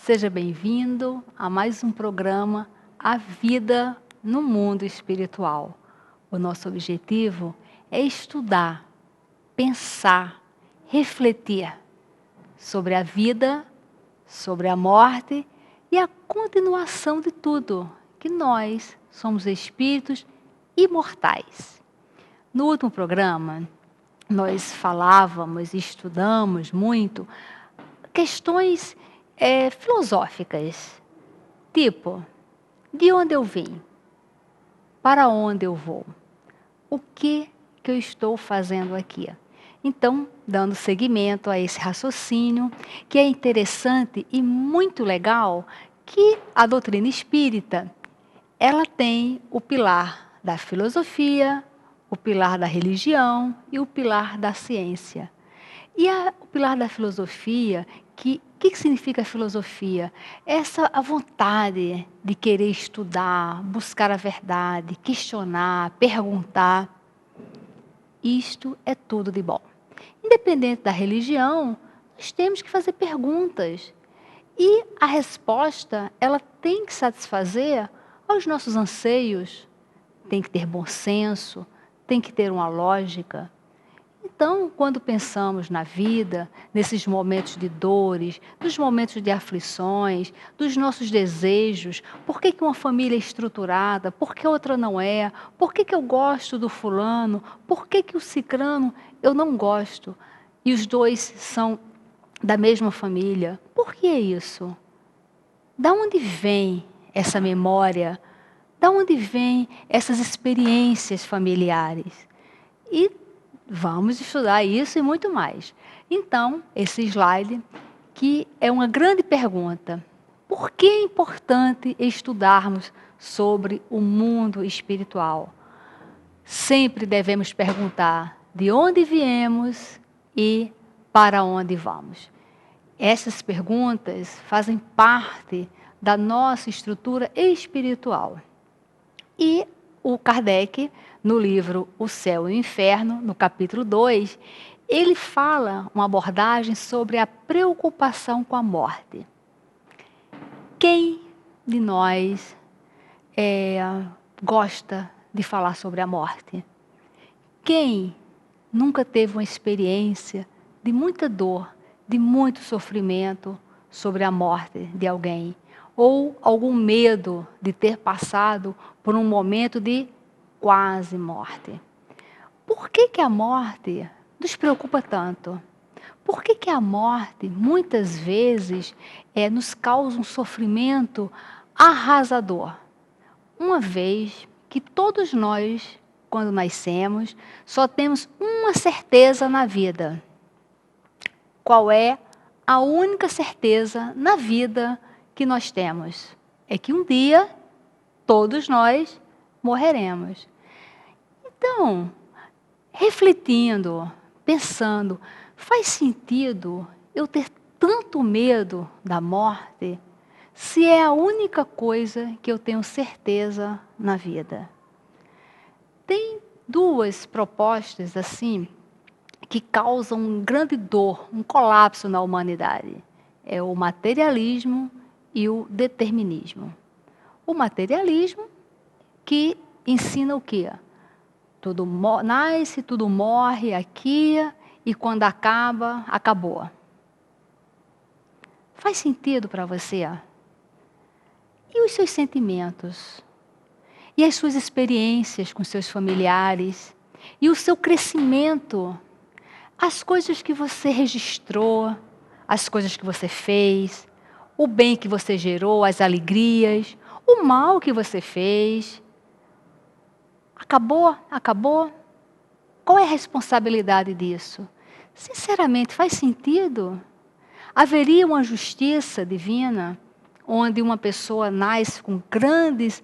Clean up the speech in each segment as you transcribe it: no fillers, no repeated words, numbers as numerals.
Seja bem-vindo a mais um programa A Vida no Mundo Espiritual. O nosso objetivo é estudar, pensar, refletir sobre a vida, sobre a morte e a continuação de tudo, que nós somos espíritos imortais. No último programa, nós falávamos e estudamos muito questões filosóficas, tipo, de onde eu vim? Para onde eu vou? O que eu estou fazendo aqui? Então, dando seguimento a esse raciocínio, que é interessante e muito legal, que a doutrina espírita, ela tem o pilar da filosofia, o pilar da religião e o pilar da ciência. E o pilar da filosofia, que significa filosofia? A vontade de querer estudar, buscar a verdade, questionar, perguntar. Isto é tudo de bom. Independente da religião, nós temos que fazer perguntas. E a resposta, ela tem que satisfazer aos nossos anseios, tem que ter bom senso, tem que ter uma lógica. Então, quando pensamos na vida, nesses momentos de dores, nos momentos de aflições, dos nossos desejos, por que uma família é estruturada, por que outra não é, por que eu gosto do fulano, por que o cicrano eu não gosto, e os dois são da mesma família, por que isso? Da onde vem essa memória? Da onde vem essas experiências familiares? E vamos estudar isso e muito mais. Então, esse slide, que é uma grande pergunta. Por que é importante estudarmos sobre o mundo espiritual? Sempre devemos perguntar de onde viemos e para onde vamos. Essas perguntas fazem parte da nossa estrutura espiritual. E o Kardec, no livro O Céu e o Inferno, no capítulo 2, ele fala uma abordagem sobre a preocupação com a morte. Quem de nós gosta de falar sobre a morte? Quem nunca teve uma experiência de muita dor, de muito sofrimento sobre a morte de alguém? Ou algum medo de ter passado por um momento de quase morte? Por que a morte nos preocupa tanto? Por que a morte, muitas vezes, nos causa um sofrimento arrasador? Uma vez que todos nós, quando nascemos, só temos uma certeza na vida. Qual é a única certeza na vida que nós temos? É que um dia todos nós morreremos. Então, refletindo, pensando, faz sentido eu ter tanto medo da morte se é a única coisa que eu tenho certeza na vida? Tem duas propostas assim que causam um grande dor, um colapso na humanidade. É o materialismo e o determinismo. O materialismo que ensina o quê? Tudo nasce, tudo morre aqui e quando acaba, acabou. Faz sentido para você? E os seus sentimentos? E as suas experiências com seus familiares? E o seu crescimento? As coisas que você registrou, as coisas que você fez, o bem que você gerou, as alegrias, o mal que você fez. Acabou? Acabou? Qual é a responsabilidade disso? Sinceramente, faz sentido? Haveria uma justiça divina onde uma pessoa nasce com grandes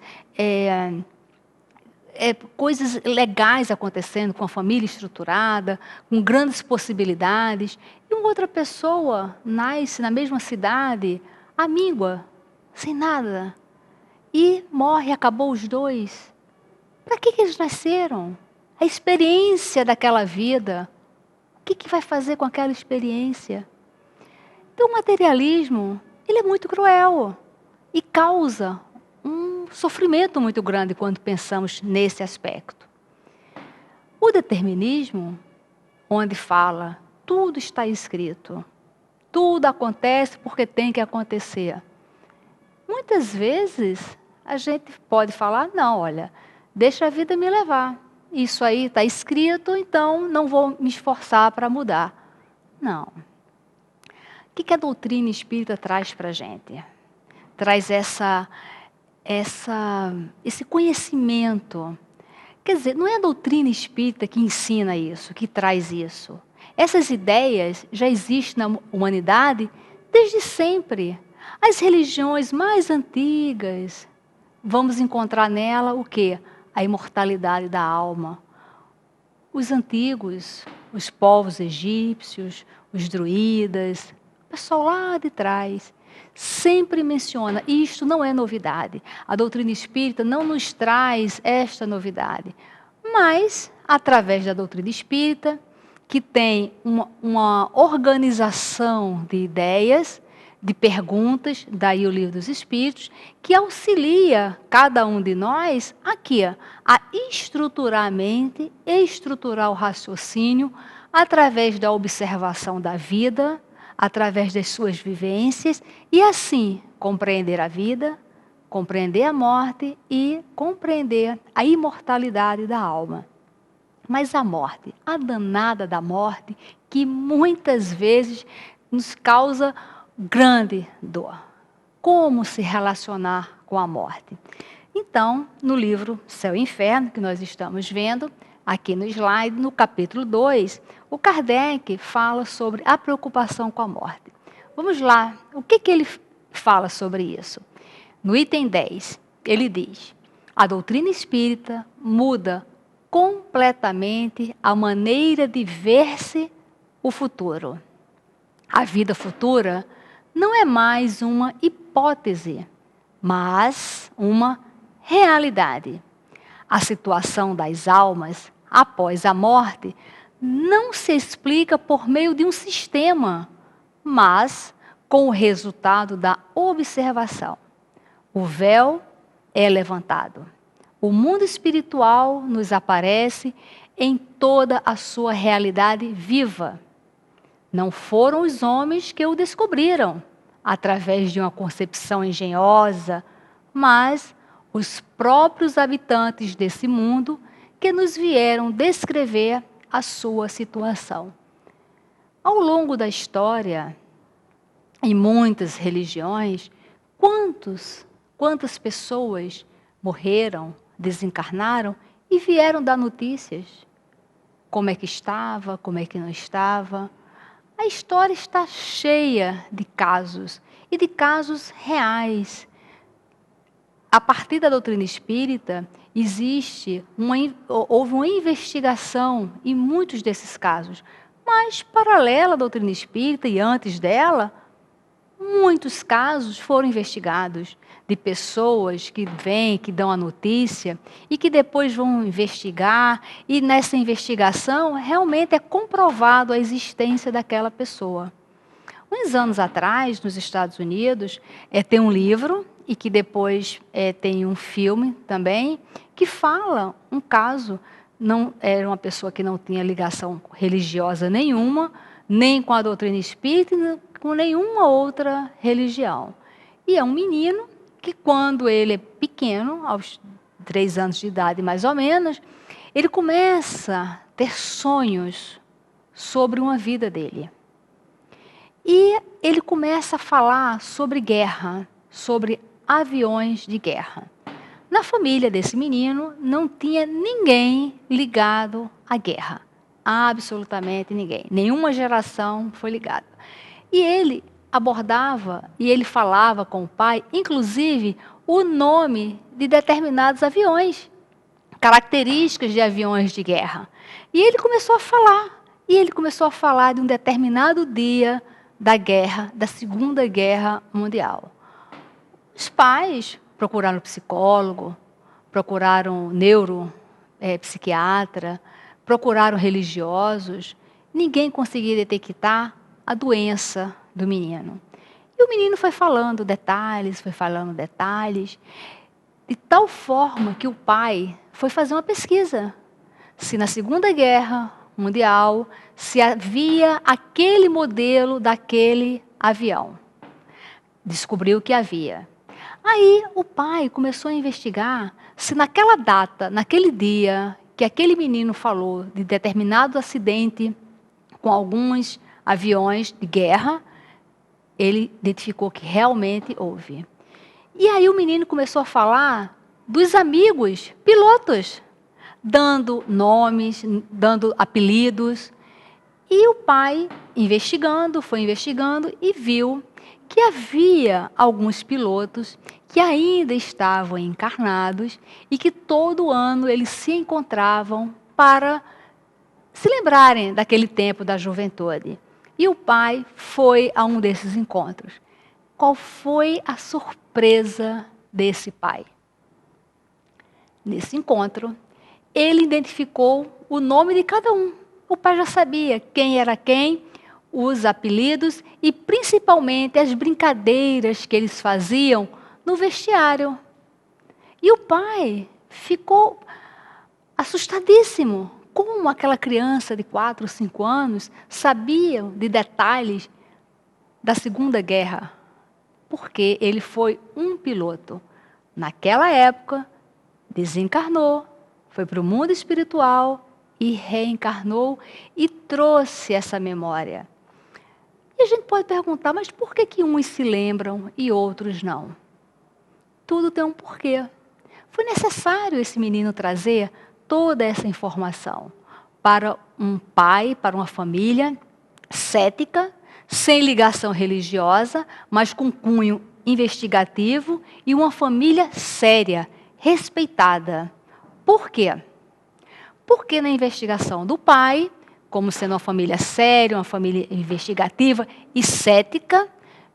coisas legais acontecendo, com a família estruturada, com grandes possibilidades, e uma outra pessoa nasce na mesma cidade, amígua, sem nada, e morre, acabou os dois. Para que eles nasceram? A experiência daquela vida, o que vai fazer com aquela experiência? Então, o materialismo ele é muito cruel e causa um sofrimento muito grande quando pensamos nesse aspecto. O determinismo, onde fala tudo está escrito, tudo acontece porque tem que acontecer. Muitas vezes a gente pode falar, não, olha, deixa a vida me levar. Isso aí está escrito, então não vou me esforçar para mudar. Não. O que a doutrina espírita traz para a gente? Traz esse conhecimento. Quer dizer, não é a doutrina espírita que ensina isso, que traz isso. Essas ideias já existem na humanidade desde sempre. As religiões mais antigas, vamos encontrar nela o quê? A imortalidade da alma. Os antigos, os povos egípcios, os druidas, o pessoal lá de trás, sempre menciona, e isto não é novidade. A doutrina espírita não nos traz esta novidade. Mas, através da doutrina espírita, que tem uma organização de ideias, de perguntas, daí o Livro dos Espíritos, que auxilia cada um de nós aqui a estruturar a mente, estruturar o raciocínio, através da observação da vida, através das suas vivências, e assim compreender a vida, compreender a morte e compreender a imortalidade da alma. Mas a morte, a danada da morte, que muitas vezes nos causa grande dor. Como se relacionar com a morte? Então, no livro Céu e Inferno, que nós estamos vendo, aqui no slide, no capítulo 2, o Kardec fala sobre a preocupação com a morte. Vamos lá, o que ele fala sobre isso? No item 10, ele diz: a doutrina espírita muda completamente a maneira de ver-se o futuro. A vida futura não é mais uma hipótese, mas uma realidade. A situação das almas após a morte não se explica por meio de um sistema, mas com o resultado da observação. O véu é levantado. O mundo espiritual nos aparece em toda a sua realidade viva. Não foram os homens que o descobriram através de uma concepção engenhosa, mas os próprios habitantes desse mundo que nos vieram descrever a sua situação. Ao longo da história, em muitas religiões, quantas pessoas morreram, desencarnaram e vieram dar notícias. Como é que estava, como é que não estava. A história está cheia de casos, e de casos reais. A partir da doutrina espírita, houve uma investigação em muitos desses casos, mas paralela à doutrina espírita e antes dela, muitos casos foram investigados de pessoas que vêm, que dão a notícia e que depois vão investigar, e nessa investigação realmente é comprovado a existência daquela pessoa. Uns anos atrás, nos Estados Unidos, tem um livro e que depois tem um filme também que fala um caso. Não era uma pessoa que não tinha ligação religiosa nenhuma, nem com a doutrina espírita, nem com nenhuma outra religião. E é um menino que, quando ele é pequeno, aos 3 anos de idade mais ou menos, ele começa a ter sonhos sobre uma vida dele. E ele começa a falar sobre guerra, sobre aviões de guerra. Na família desse menino não tinha ninguém ligado à guerra. Absolutamente ninguém. Nenhuma geração foi ligada. E ele abordava e ele falava com o pai, inclusive, o nome de determinados aviões, características de aviões de guerra. E ele começou a falar. E ele começou a falar de um determinado dia da guerra, da Segunda Guerra Mundial. Os pais procuraram psicólogo, procuraram neuropsiquiatra, procuraram religiosos. Ninguém conseguia detectar a doença do menino. E o menino foi falando detalhes, de tal forma que o pai foi fazer uma pesquisa. Se na Segunda Guerra Mundial, se havia aquele modelo daquele avião. Descobriu que havia. Aí o pai começou a investigar se naquela data, naquele dia, que aquele menino falou de determinado acidente com alguns aviões de guerra, ele identificou que realmente houve. E aí o menino começou a falar dos amigos pilotos, dando nomes, dando apelidos. E o pai, foi investigando e viu que havia alguns pilotos que ainda estavam encarnados e que todo ano eles se encontravam para se lembrarem daquele tempo da juventude. E o pai foi a um desses encontros. Qual foi a surpresa desse pai? Nesse encontro, ele identificou o nome de cada um. O pai já sabia quem era quem, os apelidos e principalmente as brincadeiras que eles faziam no vestiário. E o pai ficou assustadíssimo. Como aquela criança de 4, 5 anos sabia de detalhes da Segunda Guerra? Porque ele foi um piloto. Naquela época, desencarnou, foi para o mundo espiritual e reencarnou e trouxe essa memória. E a gente pode perguntar, mas por que uns se lembram e outros não? Tudo tem um porquê. Foi necessário esse menino trazer toda essa informação para um pai, para uma família cética, sem ligação religiosa, mas com cunho investigativo e uma família séria, respeitada. Por quê? Porque na investigação do pai, como sendo uma família séria, uma família investigativa e cética,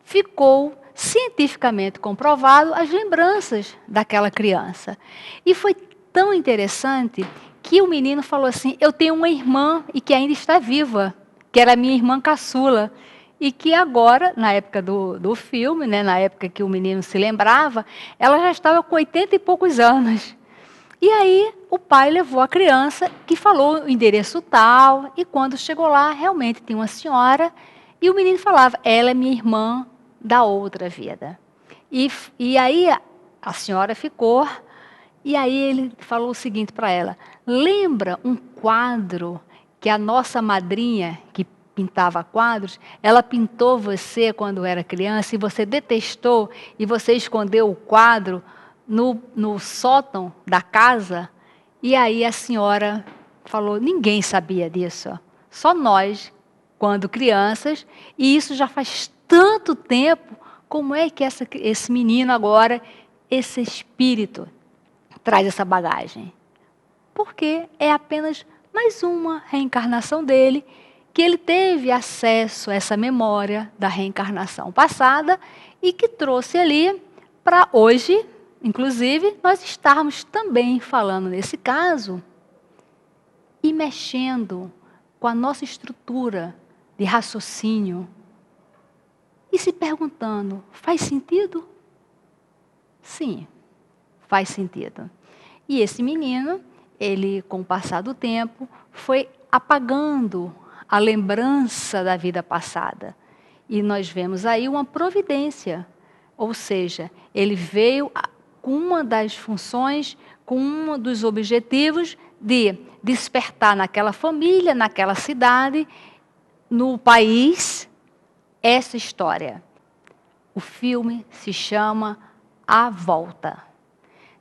ficou cientificamente comprovado as lembranças daquela criança. E foi tão interessante que o menino falou assim, eu tenho uma irmã e que ainda está viva, que era minha irmã caçula, e que agora, na época do filme, né, na época que o menino se lembrava, ela já estava com 80 e poucos anos. E aí o pai levou a criança, que falou o endereço tal, e quando chegou lá, realmente tinha uma senhora, e o menino falava, ela é minha irmã da outra vida. E aí a senhora ficou, e aí ele falou o seguinte para ela, lembra um quadro que a nossa madrinha, que pintava quadros, ela pintou você quando era criança, e você detestou, e você escondeu o quadro no sótão da casa, e aí a senhora falou, ninguém sabia disso, só nós, quando crianças, e isso já faz tanto tempo, como é que esse menino agora, esse espírito, traz essa bagagem? Porque é apenas mais uma reencarnação dele, que ele teve acesso a essa memória da reencarnação passada, e que trouxe ali para hoje, inclusive, nós estarmos também falando nesse caso e mexendo com a nossa estrutura de raciocínio e se perguntando, faz sentido? Sim, faz sentido. E esse menino, ele, com o passar do tempo, foi apagando a lembrança da vida passada. E nós vemos aí uma providência, ou seja, ele veio com uma das funções, com um dos objetivos de despertar naquela família, naquela cidade, no país, essa história. O filme se chama A Volta.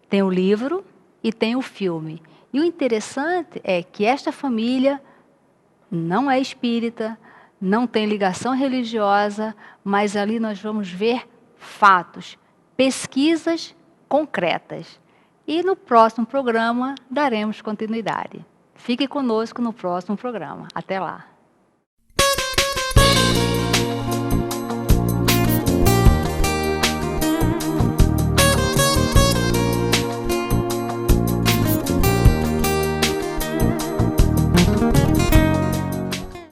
Tem o livro e tem o filme. E o interessante é que esta família não é espírita, não tem ligação religiosa, mas ali nós vamos ver fatos, pesquisas concretas. E no próximo programa daremos continuidade. Fique conosco no próximo programa. Até lá.